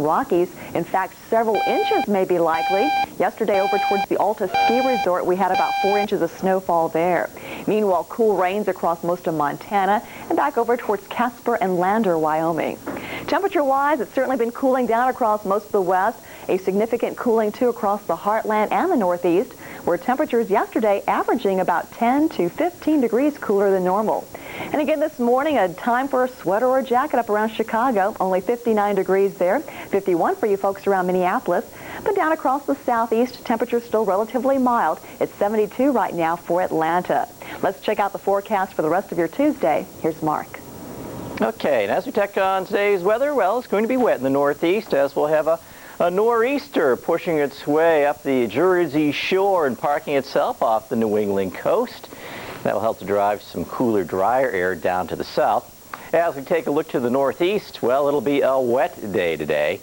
Rockies. In fact, several inches may be likely. Yesterday, over towards the Alta Ski Resort, we had about 4 inches of snowfall there. Meanwhile, cool rains across most of Montana and back over towards Casper and Lander, Wyoming. Temperature-wise, it's certainly been cooling down across most of the west. A significant cooling, too, across the heartland and the northeast, where temperatures yesterday averaging about 10 to 15 degrees cooler than normal. And again this morning, a time for a sweater or a jacket up around Chicago. Only 59 degrees there, 51 for you folks around Minneapolis. But down across the southeast, temperatures still relatively mild. It's 72 right now for Atlanta. Let's check out the forecast for the rest of your Tuesday. Here's Mark. Okay, and as we check on today's weather, well, it's going to be wet in the northeast as we'll have a nor'easter pushing its way up the Jersey Shore and parking itself off the New England coast. That will help to drive some cooler, drier air down to the south. As we take a look to the northeast, well, it'll be a wet day today,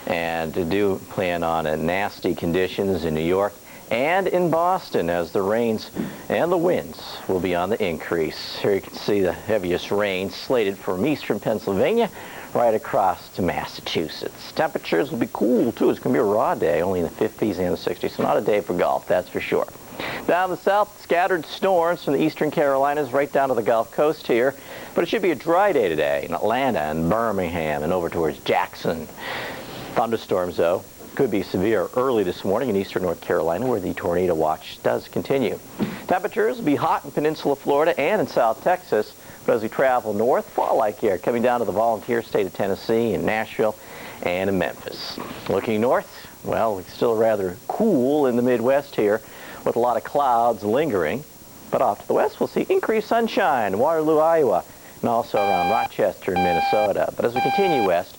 and do plan on nasty conditions in New York and in Boston as the rains and the winds will be on the increase. Here you can see the heaviest rain slated from eastern Pennsylvania right across to Massachusetts. Temperatures will be cool too. It's going to be a raw day, only in the 50s and the 60s, so not a day for golf, that's for sure. Down the south, scattered storms from the eastern Carolinas right down to the Gulf Coast here, but it should be a dry day today in Atlanta and Birmingham and over towards Jackson. Thunderstorms, though, could be severe early this morning in eastern North Carolina, where the tornado watch does continue. Temperatures will be hot in Peninsula Florida and in South Texas, but as we travel north, fall-like air coming down to the volunteer state of Tennessee and Nashville and in Memphis. Looking north, well, it's still rather cool in the Midwest here with a lot of clouds lingering, but off to the west we'll see increased sunshine, Waterloo, Iowa, and also around Rochester and Minnesota. But as we continue west,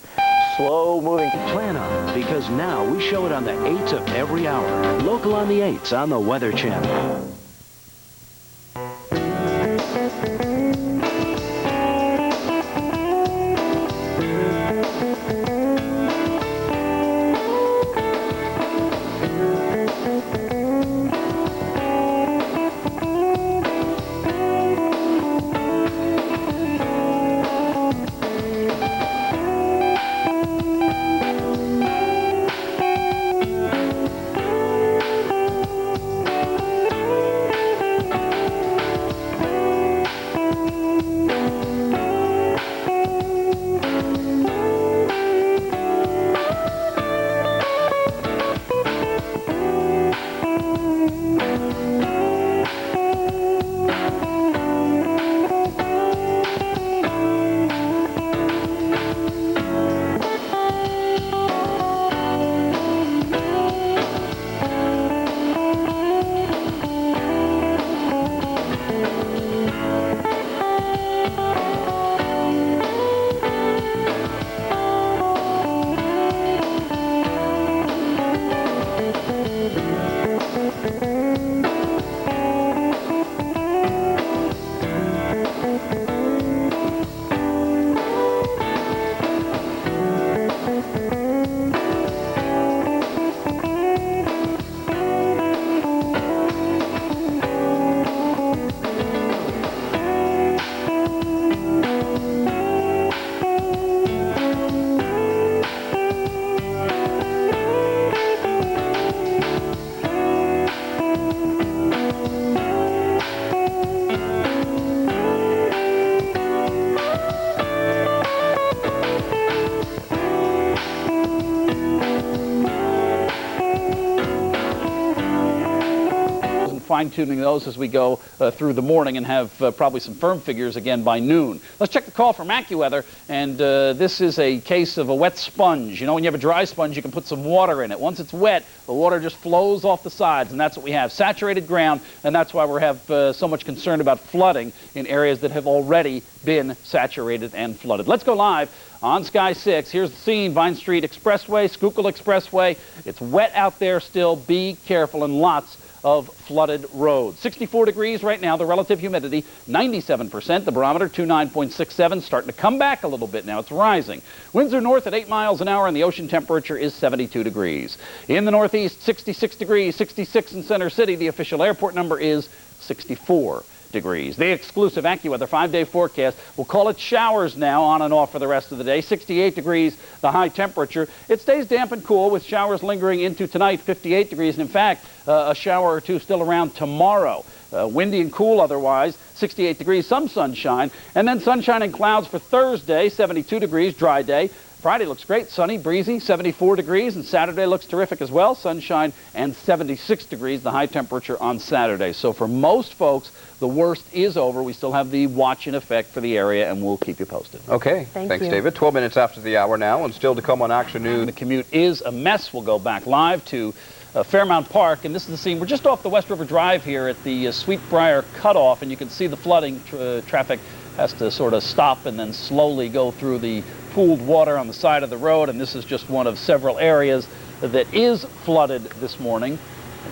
slow-moving. Plan on, because now we show it on the 8s of every hour. Local on the 8s on the Weather Channel. Fine-tuning those as we go through the morning and have probably some firm figures again by noon. Let's check the call from AccuWeather, and this is a case of a wet sponge. You know, when you have a dry sponge, you can put some water in it. Once it's wet, the water just flows off the sides, and that's what we have, saturated ground, and that's why we have so much concern about flooding in areas that have already been saturated and flooded. Let's go live on Sky 6. Here's the scene, Vine Street Expressway, Schuylkill Expressway. It's wet out there still. Be careful, and lots of flooded roads. 64 degrees right now, the relative humidity 97%, the barometer 29.67, starting to come back a little bit now. It's rising. Winds are north at 8 miles an hour, and the ocean temperature is 72 degrees. In the northeast, 66 degrees, 66 in Center City. The official airport number is 64. degrees. The exclusive AccuWeather 5-day forecast, we'll call it showers now on and off for the rest of the day. 68 degrees, the high temperature. It stays damp and cool with showers lingering into tonight, 58 degrees. And in fact, a shower or two still around tomorrow. Windy and cool otherwise, 68 degrees, some sunshine. And then sunshine and clouds for Thursday, 72 degrees, dry day. Friday looks great, sunny, breezy, 74 degrees, and Saturday looks terrific as well, sunshine and 76 degrees, the high temperature on Saturday. So for most folks, the worst is over. We still have the watch in effect for the area, and we'll keep you posted. Okay, thanks, David. 12 minutes after the hour now, and still to come on Action News. The commute is a mess. We'll go back live to Fairmount Park, and this is the scene. We're just off the West River Drive here at the Sweetbriar cutoff, and you can see the flooding. Traffic has to sort of stop and then slowly go through the pooled water on the side of the road, and this is just one of several areas that is flooded this morning.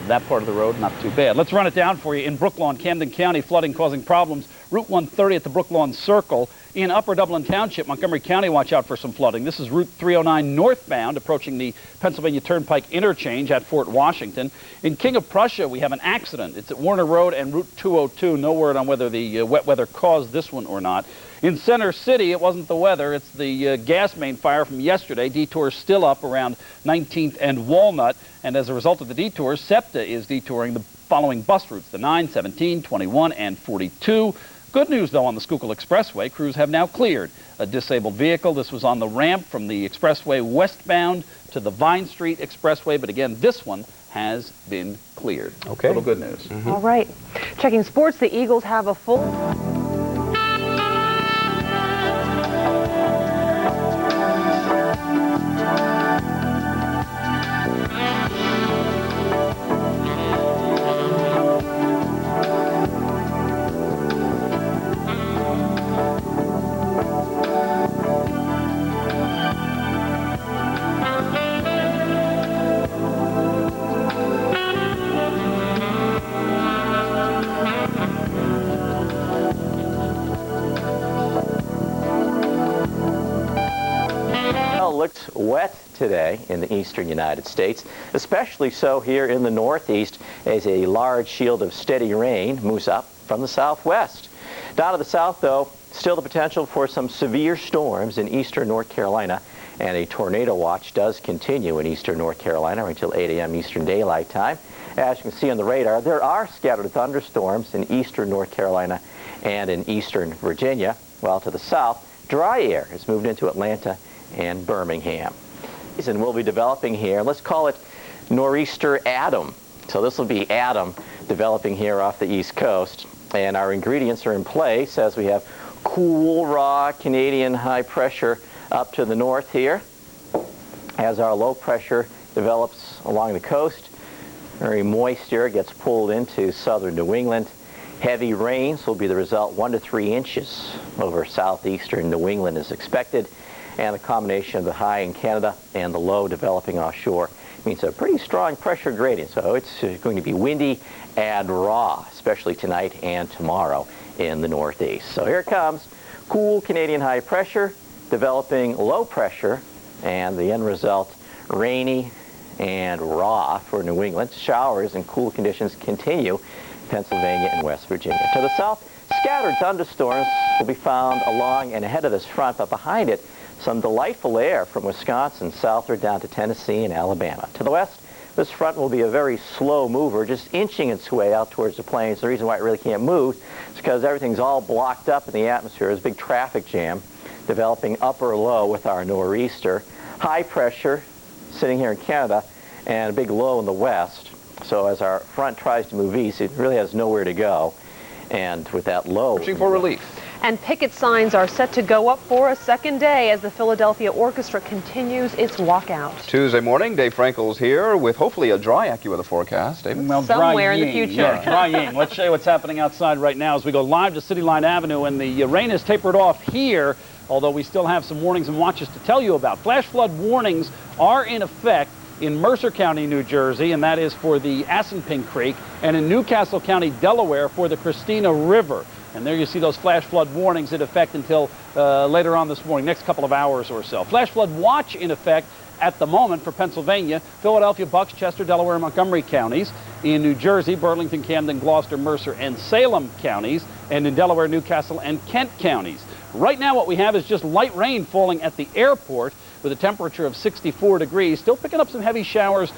That part of the road, not too bad. Let's run it down for you. In Brooklawn, Camden County, flooding causing problems. Route 130 at the Brooklawn Circle. In Upper Dublin Township, Montgomery County, watch out for some flooding. This is Route 309 northbound, approaching the Pennsylvania Turnpike interchange at Fort Washington. In King of Prussia, we have an accident. It's at Warner Road and Route 202. No word on whether the wet weather caused this one or not. In Center City, it wasn't the weather. It's the gas main fire from yesterday. Detours still up around 19th and Walnut. And as a result of the detours, SEPTA is detouring the following bus routes, the 9, 17, 21, and 42. Good news, though, on the Schuylkill Expressway. Crews have now cleared a disabled vehicle. This was on the ramp from the expressway westbound to the Vine Street Expressway. But again, this one has been cleared. Okay. Little good news. All right. Checking sports, the Eagles have a full... Looked wet today in the eastern United States, especially so here in the northeast as a large shield of steady rain moves up from the southwest. Down to the south, though, still the potential for some severe storms in eastern North Carolina, and a tornado watch does continue in eastern North Carolina until 8 a.m. Eastern Daylight Time. As you can see on the radar, there are scattered thunderstorms in eastern North Carolina and in eastern Virginia, while to the south, dry air has moved into Atlanta and Birmingham. And we'll be developing here, let's call it Nor'easter Adam. So this will be Adam developing here off the East Coast. And our ingredients are in place as we have cool, raw Canadian high pressure up to the north here. As our low pressure develops along the coast, very moist air gets pulled into southern New England. Heavy rains will be the result. 1 to 3 inches over southeastern New England is expected. And the combination of the high in Canada and the low developing offshore means a pretty strong pressure gradient. So it's going to be windy and raw, especially tonight and tomorrow in the northeast. So here it comes. Cool Canadian high pressure developing low pressure, and the end result, rainy and raw for New England. Showers and cool conditions continue in Pennsylvania and West Virginia. To the south, scattered thunderstorms will be found along and ahead of this front, but behind it, some delightful air from Wisconsin southward down to Tennessee and Alabama. To the west, this front will be a very slow mover, just inching its way out towards the plains. The reason why it really can't move is because everything's all blocked up in the atmosphere. There's a big traffic jam developing upper low with our nor'easter. High pressure sitting here in Canada and a big low in the west. So as our front tries to move east, it really has nowhere to go. And with that low... Searching for relief. And picket signs are set to go up for a second day as the Philadelphia Orchestra continues its walkout. Tuesday morning, Dave Frankel's here with hopefully a dry AccuWeather forecast. David? Well, somewhere in the future. Yeah, drying. Let's show you what's happening outside right now as we go live to City Line Avenue, and the rain has tapered off here, although we still have some warnings and watches to tell you about. Flash flood warnings are in effect in Mercer County, New Jersey, and that is for the Assunpink Creek, and in Newcastle County, Delaware, for the Christina River. And there you see those flash flood warnings in effect until later on this morning, next couple of hours or so. Flash flood watch in effect at the moment for Pennsylvania, Philadelphia, Bucks, Chester, Delaware, and Montgomery counties. In New Jersey, Burlington, Camden, Gloucester, Mercer, and Salem counties. And in Delaware, Newcastle, and Kent counties. Right now what we have is just light rain falling at the airport with a temperature of 64 degrees. Still picking up some heavy showers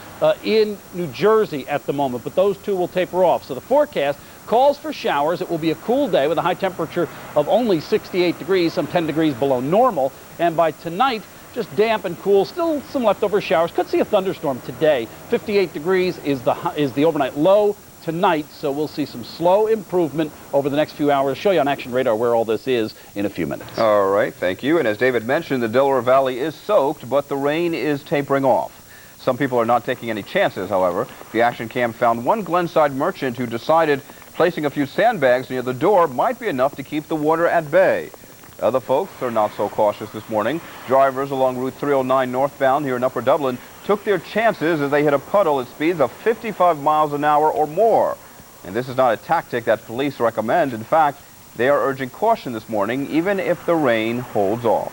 in New Jersey at the moment, but those two will taper off. So the forecast calls for showers. It will be a cool day with a high temperature of only 68 degrees, some 10 degrees below normal. And by tonight, just damp and cool, still some leftover showers. Could see a thunderstorm today. 58 degrees is the overnight low tonight, so we'll see some slow improvement over the next few hours. Show you on Action Radar where all this is in a few minutes. All right, thank you. And as David mentioned, the Delaware Valley is soaked, but the rain is tapering off. Some people are not taking any chances, however. The Action Cam found one Glenside merchant who decided placing a few sandbags near the door might be enough to keep the water at bay. Other folks are not so cautious this morning. Drivers along Route 309 northbound here in Upper Dublin took their chances as they hit a puddle at speeds of 55 miles an hour or more. And this is not a tactic that police recommend. In fact, they are urging caution this morning, even if the rain holds off.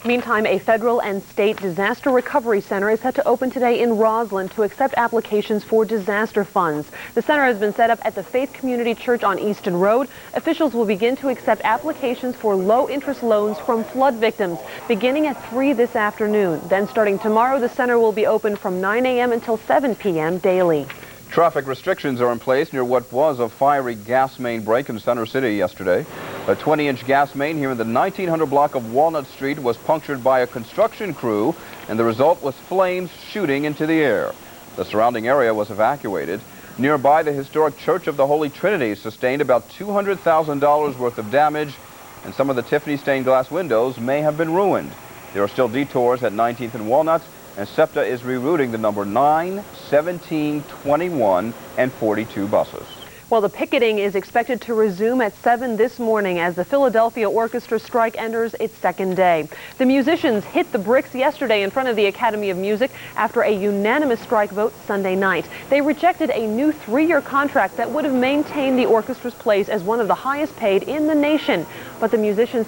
Meantime, a federal and state disaster recovery center is set to open today in Roslyn to accept applications for disaster funds. The center has been set up at the Faith Community Church on Easton Road. Officials will begin to accept applications for low-interest loans from flood victims beginning at 3 this afternoon. Then starting tomorrow, the center will be open from 9 a.m. until 7 p.m. daily. Traffic restrictions are in place near what was a fiery gas main break in Center City yesterday. A 20-inch gas main here in the 1900 block of Walnut Street was punctured by a construction crew, and the result was flames shooting into the air. The surrounding area was evacuated. Nearby, the historic Church of the Holy Trinity sustained about $200,000 worth of damage, and some of the Tiffany stained glass windows may have been ruined. There are still detours at 19th and Walnut, and SEPTA is rerouting the number 9, 17, 21, and 42 buses. Well, the picketing is expected to resume at 7 this morning as the Philadelphia Orchestra strike enters its second day. The musicians hit the bricks yesterday in front of the Academy of Music after a unanimous strike vote Sunday night. They rejected a new 3-year contract that would have maintained the orchestra's place as one of the highest paid in the nation. But the musicians